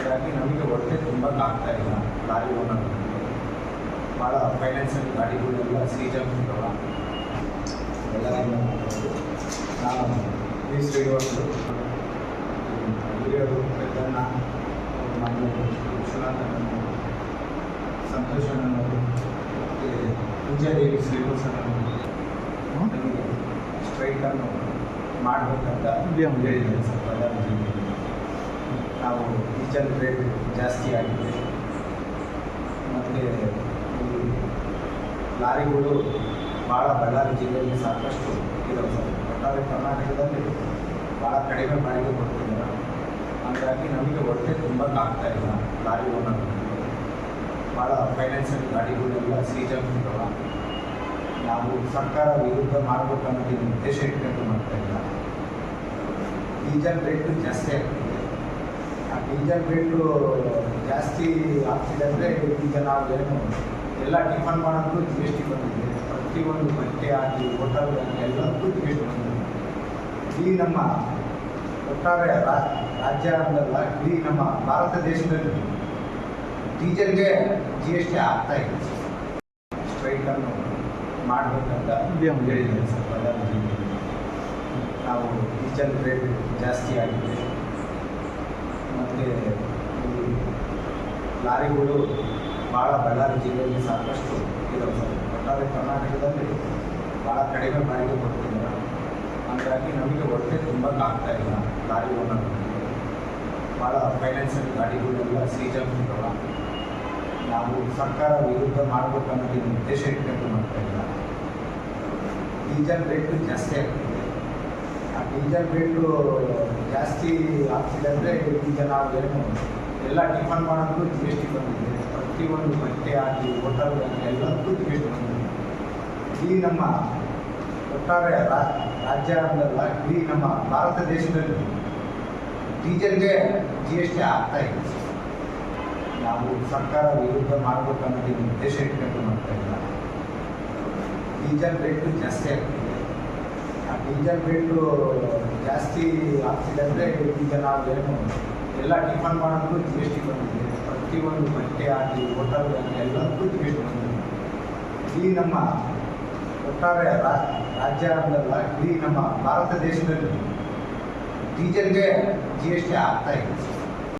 ಹಾಗಾಗಿ ನಮಗೆ ಹೊರತೆ ತುಂಬಕ್ಕೆ ಆಗ್ತಾ ಇಲ್ಲ. ಲಾರಿ ಓನರ್ ಭಾಳ ಫೈನಾನ್ಷಿಯಲ್ ಗಾಡಿಗಳೆಲ್ಲ ಸೀಜಾಗ್ತಿದ್ದಾವ. ಎಲ್ಲರೂ ನಾನು ಈ ಶ್ರೀನಿವಾಸರು ಹಿರಿಯರು ಪೆದ್ದಣ್ಣ ಮನೆಯವರು ವಿಶ್ವನಾಥನವರು ಸಂತೋಷಣ್ಣನವರು ಮತ್ತು ಪೂಜಾದೇವಿ ಶ್ರೀನಿವಾಸನವರು ನಮಗೆ ಸ್ಟ್ರೈಕನ್ನು ಮಾಡಬೇಕಂತ ಹೇಳಿದ್ದಾರೆ ಸರ್. ಪ್ರಧಾನಮಂತ್ರಿ ನಾವು ಡೀಸೆಲ್ ರೇಟ್ ಜಾಸ್ತಿ ಆಗಿದೆ ಮತ್ತು ಈ ಲಾರಿಗಳು ಭಾಳ ಬಳ್ಳಾರಿ ಜಿಲ್ಲೆಯಲ್ಲಿ ಸಾಕಷ್ಟು ಇದಾವೆ ಸರ್. ಒಟ್ಟಾರೆ ಕರ್ನಾಟಕದಲ್ಲಿ ಭಾಳ ಕಡಿಮೆ ಬಾಡಿಗೆ ಕೊಡ್ತಿದ್ದಾರೆ. ಹಾಗಾಗಿ ನಮಗೆ ಹೊರತೆ ತುಂಬಕ್ಕೆ ಆಗ್ತಾ ಇಲ್ಲ. ಲಾರಿ ಓನರ್ ಭಾಳ ಫೈನಾನ್ಷಿಯಲ್ ಗಾಡಿಗಳೆಲ್ಲ ಸೀಜಾಗ್ತಿದ್ದಾವೆ. ನಾವು ಸರ್ಕಾರ ವಿರುದ್ಧ ಮಾಡಬೇಕನ್ನೋದು ಉದ್ದೇಶ ಇಟ್ಕೊಂಡು ಮಾಡ್ತಾ ಇಲ್ಲ. ಡೀಸೆಲ್ ರೇಟು ಜಾಸ್ತಿ ಆಗ್ತಿದೆ. ಆ ಡೀಸೆಲ್ ರೇಟು ಜಾಸ್ತಿ ಆಗ್ತಿದೆ ಅಂದರೆ ಈಗ ನಾವು ಏನು ಎಲ್ಲ ಟಿಫನ್ ಮಾಡೋದು ಜಿ ಎಸ್ ಟಿ ಬಂದಿದೆ. ಪ್ರತಿಯೊಂದು ಬಟ್ಟೆ ಆಗಲಿ ಹೋಟೆಲ್ ಆಗಲಿ ಎಲ್ಲದಕ್ಕೂ ಜಿ ಎಸ್ ಟಿ ಬಂದಿದೆ. ಇಡೀ ನಮ್ಮ ಒಟ್ಟಾರೆ ರಾಜ್ಯ ಅನ್ನಲ್ಲ, ಇಡೀ ನಮ್ಮ ಭಾರತ ದೇಶದಲ್ಲಿ ಡೀಸೆಲ್ಗೆ ಜಿ ಎಸ್ ಟಿ ಆಗ್ತಾ ಇದೆ. ಸ್ಟ್ರೈಕನ್ನು ಮಾಡಬೇಕಂತ ಹೇಳಿದ್ದಾರೆ ಸರ್. ಪ್ರಧಾನಮಂತ್ರಿ ನಾವು ಡೀಸೆಲ್ ರೇಟ್ ಜಾಸ್ತಿ ಆಗಿದೆ ಮತ್ತು ಈ ಲಾರಿಗಳು ಭಾಳ ಬಳ್ಳಾರಿ ಜಿಲ್ಲೆಯಲ್ಲಿ ಸಾಕಷ್ಟು ಇದಾವೆ ಸರ್. ಒಟ್ಟಾರೆ ಕರ್ನಾಟಕದಲ್ಲಿ ಭಾಳ ಕಡಿಮೆ ಬಾಡಿಗೆ ಕೊಡ್ತಿದ್ದಾರೆ. ಹಾಗಾಗಿ ನಮಗೆ ಹೊರತೆ ತುಂಬಕ್ಕೆ ಆಗ್ತಾ ಇಲ್ಲ. ಲಾರಿ ಓನರ್ ಭಾಳ ಫೈನಾನ್ಷಿಯಲ್ ಗಾಡಿಗಳೆಲ್ಲ ಸೀಜಾಗ್ತಿದ್ದಾವೆ. ನಾವು ಸರ್ಕಾರ ವಿರುದ್ಧ ಮಾಡಬೇಕನ್ನೋದು ಉದ್ದೇಶ ಇಟ್ಕೊಂಡು ಮಾಡ್ತಾ ಇಲ್ಲ. ಡೀಸೆಲ್ ರೇಟು ಜಾಸ್ತಿ ಆಗ್ತಿದೆ. ಆ ಡೀಸೆಲ್ ರೇಟು ಜಾಸ್ತಿ ಆಗ್ತಿದೆ ಅಂದರೆ ಈಗ ನಾವು ಏನು ಎಲ್ಲ ಟಿಫನ್ ಮಾಡೋದು ಜಿ ಎಸ್ ಟಿ ಬಂದಿದೆ. ಪ್ರತಿಯೊಂದು ಬಟ್ಟೆ ಆಗಲಿ ಹೋಟೆಲ್ ಆಗಲಿ ಎಲ್ಲದಕ್ಕೂ ಜಿ ಎಸ್ ಟಿ ಬಂದಿದೆ. ಇಡೀ ನಮ್ಮ ಒಟ್ಟಾರೆ ರಾಜ್ಯ ಅನ್ನಲ್ಲ, ಇಡೀ ನಮ್ಮ ಭಾರತ ದೇಶದಲ್ಲಿ ಡೀಸೆಲ್ಗೆ ಜಿ ಎಸ್ ಟಿ ಆಗ್ತಾ ಇದೆ. ನಾವು ಸರ್ಕಾರ ವಿರುದ್ಧ ಮಾಡಬೇಕನ್ನೋದು ಉದ್ದೇಶ ಇಟ್ಕೊಂಡು ಮಾಡ್ತಾ ಇಲ್ಲ. ಡೀಸೆಲ್ ರೇಟು ಜಾಸ್ತಿ ಆಗ್ತಿದೆ. ಆ ಡೀಸೆಲ್ ರೇಟು ಜಾಸ್ತಿ ಆಗ್ತಿದೆ ಅಂದರೆ ಈಗ ನಾವು ಏನು ಎಲ್ಲ ಟಿಫನ್ ಮಾಡೋದು ಜಿ ಎಸ್ ಟಿ ಬಂದಿದೆ. ಪ್ರತಿಯೊಂದು ಬಟ್ಟೆ ಆಗಲಿ ಹೋಟೆಲ್ ಆಗಲಿ ಎಲ್ಲದಕ್ಕೂ ಜಿ ಎಸ್ ಟಿ ಬಂದಿದೆ. ಇಡೀ ನಮ್ಮ ಒಟ್ಟಾರೆ ರಾಜ್ಯ ಅನ್ನಲ್ಲ, ಇಡೀ ನಮ್ಮ ಭಾರತ ದೇಶದಲ್ಲಿ ಡೀಸೆಲ್ಗೆ ಜಿ ಎಸ್ ಟಿ ಆಗ್ತಾ ಇದೆ.